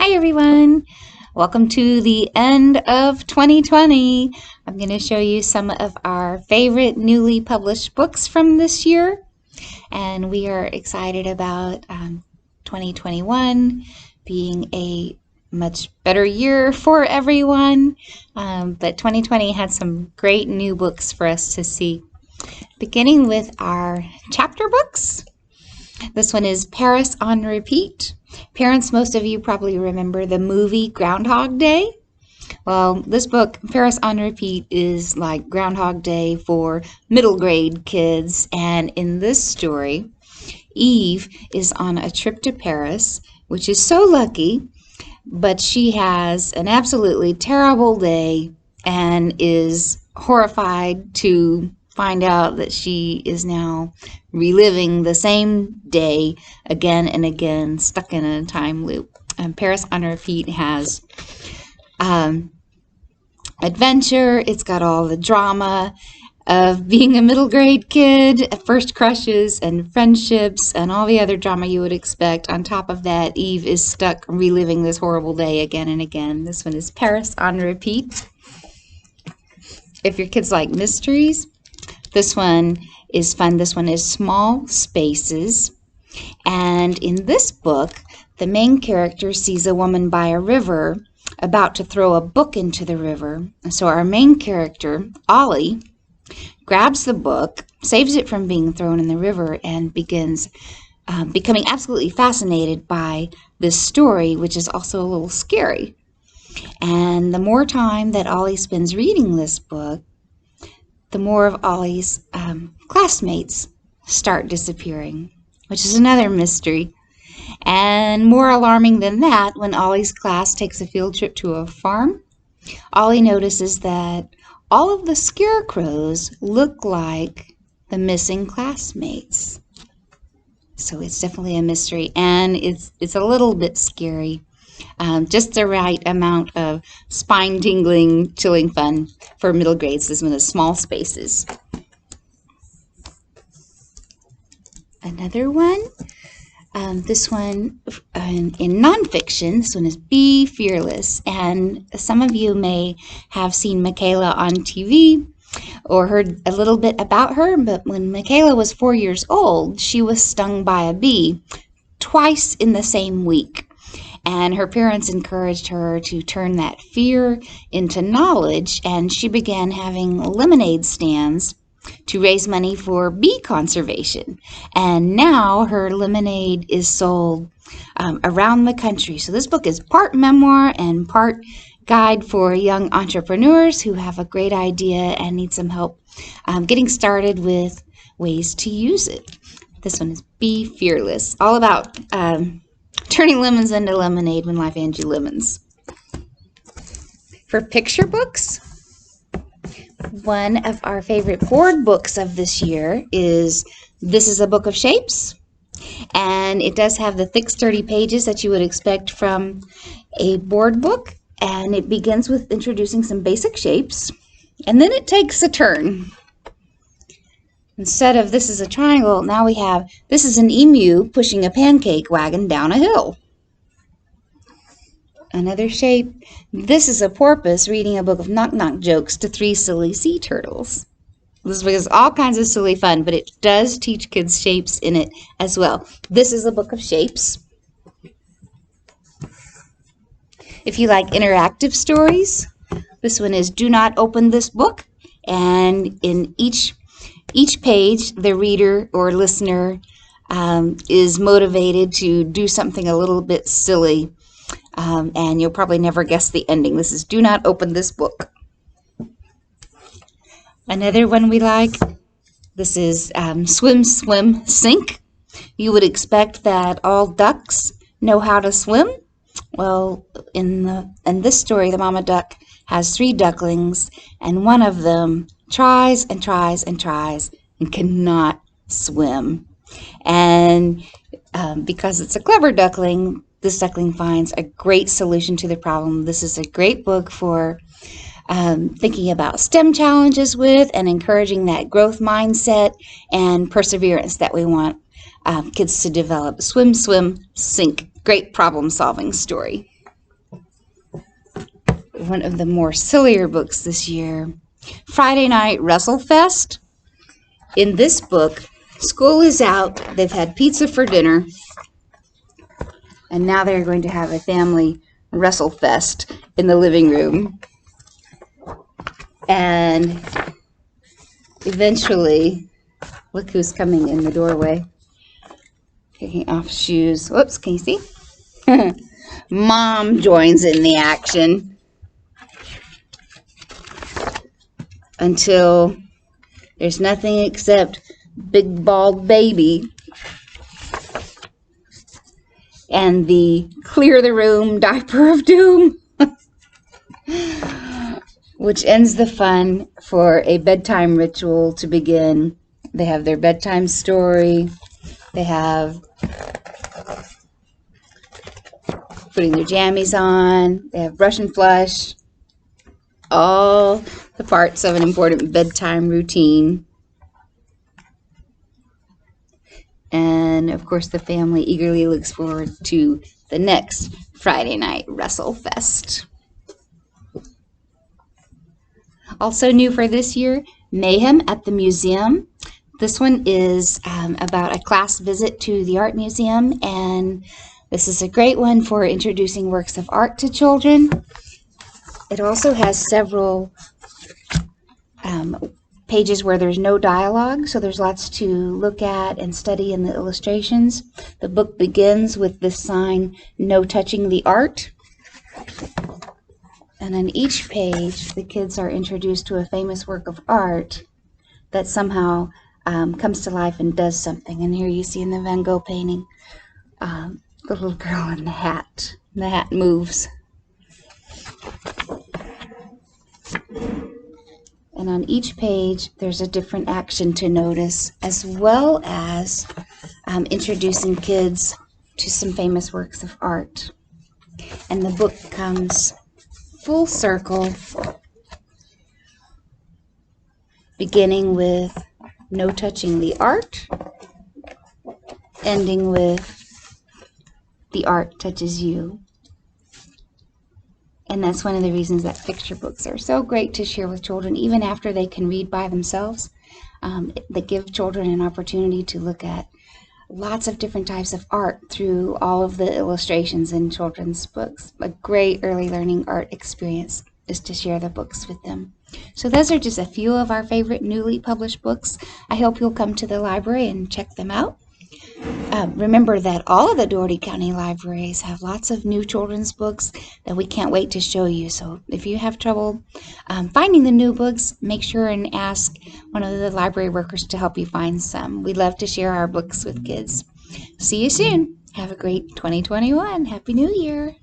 Hi everyone! Welcome to the end of 2020. I'm going to show you some of our favorite newly published books from this year. And we are excited about 2021 being a much better year for everyone. But 2020 had some great new books for us to see. Beginning with our chapter books. This one is Paris on Repeat. Parents, most of you probably remember the movie Groundhog Day. Well, this book, Paris on Repeat, is like Groundhog Day for middle grade kids. And in this story, Eve is on a trip to Paris, which is so lucky, but she has an absolutely terrible day and is horrified to find out that she is now reliving the same day again and again, stuck in a time loop. Paris on Repeat has adventure. It's got all the drama of being a middle grade kid, first crushes and friendships and all the other drama you would expect. On top of that, Eve is stuck reliving this horrible day again and again. This one is Paris on Repeat. If your kids like mysteries, this one is fun. This one is Small Spaces. And in this book, the main character sees a woman by a river about to throw a book into the river. So our main character, Ollie, grabs the book, saves it from being thrown in the river, and begins becoming absolutely fascinated by this story, which is also a little scary. And the more time that Ollie spends reading this book, the more of Ollie's classmates start disappearing, which is another mystery. And more alarming than that, when Ollie's class takes a field trip to a farm, Ollie notices that all of the scarecrows look like the missing classmates. So it's definitely a mystery, and it's a little bit scary. Just the right amount of spine-tingling, chilling fun for middle grades. This one is Small Spaces. Another one, this one in nonfiction, this one is Be Fearless. And some of you may have seen Michaela on TV or heard a little bit about her, but when Michaela was 4 years old, she was stung by a bee twice in the same week. And her parents encouraged her to turn that fear into knowledge, and she began having lemonade stands to raise money for bee conservation. And now her lemonade is sold around the country. So this book is part memoir and part guide for young entrepreneurs who have a great idea and need some help getting started with ways to use it. This one is Be Fearless, all about turning lemons into lemonade when life hands you lemons. For picture books, one of our favorite board books of this year is This is a Book of Shapes. And it does have the thick, sturdy pages that you would expect from a board book. And it begins with introducing some basic shapes. And then it takes a turn. Instead of this is a triangle, now we have this is an emu pushing a pancake wagon down a hill. Another shape, this is a porpoise reading a book of knock-knock jokes to 3 silly sea turtles. This book is all kinds of silly fun, but it does teach kids shapes in it as well. This is a book of shapes. If you like interactive stories, this one is Do Not Open This Book. And in each page, the reader or listener is motivated to do something a little bit silly, and you'll probably never guess the ending. This is Do Not Open This Book. Another one we like, this is Swim, Swim, Sink. You would expect that all ducks know how to swim. Well, in this story, the mama duck has 3 ducklings, and one of them tries and tries and tries and cannot swim. And because it's a clever duckling, this duckling finds a great solution to the problem. This is a great book for thinking about STEM challenges with and encouraging that growth mindset and perseverance that we want kids to develop. Swim, swim, sink. Great problem-solving story. one of the more sillier books this year, Friday Night WrestleFest. In this book, school is out, they've had pizza for dinner, and now they're going to have a family WrestleFest in the living room. And eventually, look who's coming in the doorway. Taking off shoes. Whoops, can you see? Mom joins in the action until there's nothing except big bald baby and the clear the room diaper of doom, which ends the fun for a bedtime ritual to begin. They have their bedtime story. They have putting their jammies on. They have brush and flush. All the parts of an important bedtime routine. And of course, the family eagerly looks forward to the next Friday Night WrestleFest. Also new for this year, Mayhem at the Museum. This one is about a class visit to the art museum, and this is a great one for introducing works of art to children. It also has several pages where there's no dialogue, so there's lots to look at and study in the illustrations. The book begins with this sign, "No touching the art." And on each page, the kids are introduced to a famous work of art that somehow comes to life and does something. And here you see in the Van Gogh painting, the little girl in the hat. The hat moves. And on each page, there's a different action to notice, as well as introducing kids to some famous works of art. And the book comes full circle, beginning with "No touching the art," ending with "The art touches you." And that's one of the reasons that picture books are so great to share with children, even after they can read by themselves. They give children an opportunity to look at lots of different types of art through all of the illustrations in children's books. A great early learning art experience is to share the books with them. So those are just a few of our favorite newly published books. I hope you'll come to the library and check them out. Remember that all of the Dougherty County libraries have lots of new children's books that we can't wait to show you. So if you have trouble finding the new books, make sure and ask one of the library workers to help you find some. We love to share our books with kids. See you soon. Have a great 2021. Happy New Year.